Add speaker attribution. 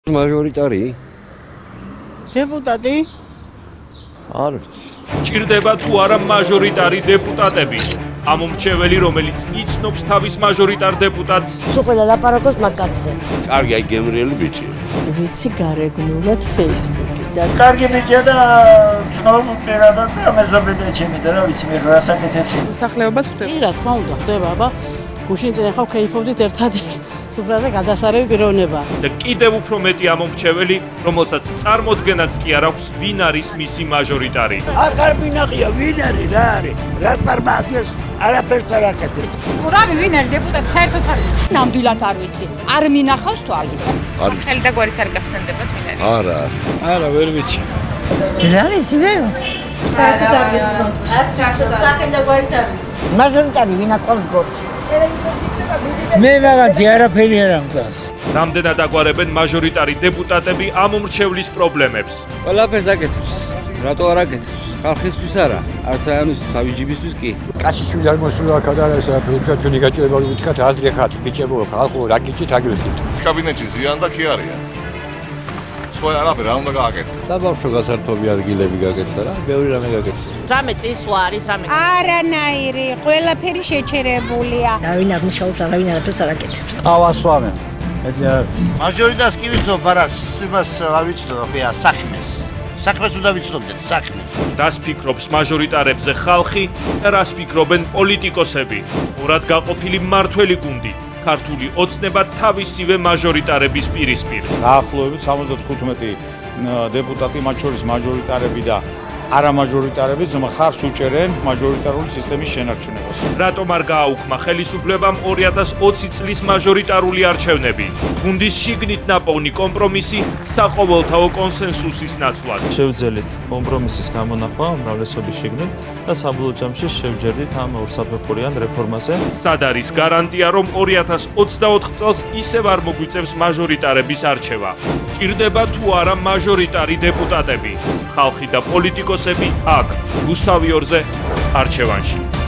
Speaker 1: მაჟორიტარი?
Speaker 2: დეპუტატი?
Speaker 1: არ ვიცი.
Speaker 3: ჭირდება თუ არა მაჟორიტარი დეპუტატები? ამომრჩეველი, რომელიც იცნობს თავის მაჟორიტარ დეპუტატს.
Speaker 4: სულ ლაპარაკობს მაგკაცზე.
Speaker 1: კარგი, აი გემრიელი ბიჭი.
Speaker 2: ვიცი გარეგნულად Facebook-იდან.
Speaker 5: კარგი ბიჭია და ცნობიერადად და მეზობლია ჩემი და რა ვიცი მე რასაკეთებს.
Speaker 6: სახლებობას ხვდება.
Speaker 2: რა თქმა უნდა ხდება, აბა. გუშინ წინ ახავ კეიფობდით ერთად სუფრაზე გადასარევი პიროვნება.
Speaker 3: და კიდევ უფრო მეტი ამომრჩეველი, რომელსაც წარმოდგენაც კი არ აქვს, ვინ არის მისი მაჟორიტარი.
Speaker 5: აღარ მინახია ვინ არის რა არის? რას არ მაგეს არაფერს არ აკეთებს.
Speaker 6: ურავი ვინ არის დეპუტატი საერთოდ არ ვიცი.
Speaker 2: ნამდვილად არ ვიცი. არ მინახავს თვალით.
Speaker 6: ხელი და გვარიც არ გახსენდებათ ვინ არის.
Speaker 1: არა.
Speaker 3: არა, ვერ ვიცი.
Speaker 2: რა ვიცი მე?
Speaker 4: საერთოდ არ ვიცი. არც სახელი და გვარიც არ ვიცი.
Speaker 2: მაჟორიტარი ვინ აკვალს გორს?
Speaker 5: მე მაგათი არაფერი არ ამწას.
Speaker 3: რამდენად აგვარებენ მაჟორიტარი დეპუტატები ამომრჩევლის პრობლემებს.
Speaker 7: ყველაფერს აკეთებს. რატო არ აკეთებს? ხალხისთვის არა, არც აյանისთვის, თავის ჯიბისთვის კი.
Speaker 1: კაციშვილი არ მოსულა აქ და ეს რა ჩვენი გაჭირება უთხრათ აზრი ხართ ბიჭებო ხალხო რა გიჭით აგილეთ.
Speaker 8: კაბინეტში ზიან და კი არიან. სხვა არაფერი რა უნდა გააკეთოს.
Speaker 1: საბავშვო გასართობი ადგილები გაკეთდა რა, ბევრი რამე გაკეთდა.
Speaker 2: რამე წისვლა არის, რამე.
Speaker 9: არანაირი, ყველაფერი შეჩერებულია.
Speaker 4: არავინ არ მუშაობს, არავინ არაფერს არ აკეთებს.
Speaker 5: ავასვამე.
Speaker 10: მაჟორიტარს კი ვიცნობ, არა, იმას არ ვიცნობ, ხია, საქმეს. საქმეს უნდა ვიცნობდეთ, საქმეს.
Speaker 3: რას ფიქრობს მაჟორიტარებზე ხალხი და რას ფიქრობენ პოლიტიკოსები? ორად გაყოფილი მმართველი გუნდი. ქართული ოცნება თავისივე მაჟორიტარების პირისპირ.
Speaker 11: დაახლოებით 75 დეპუტატი, მათ შორის მაჟორიტარები და არამაჟორიტარები მხარს უჭერენ მაჟორიტარული სისტემის შენარჩუნებას.
Speaker 3: რატომ არ გააუქმა ხელისუფლებამ 2020 წლის მაჟორიტარული არჩევნები? გუნდის შიგნით ნაპოვნი კომპრომისი საყოველთაო კონსენსუსის ნაცვლად.
Speaker 12: შევძელით კომპრომისის გამონახვა უმრავლესობის შიგნით და საბოლოო ჯამში შევჯერდით ამ ორსაფეხურიან რეფორმაზე.
Speaker 3: სად არის გარანტია, რომ 2024 წელს ისევ არ მოგვიწევს მაჟორიტარების არჩევა? ჭირდება თუ არა მაჟორიტარი დეპუტატები? ხალხი და პოლიტიკოსები აქ, რუსთავი 2-ზე არჩევანში.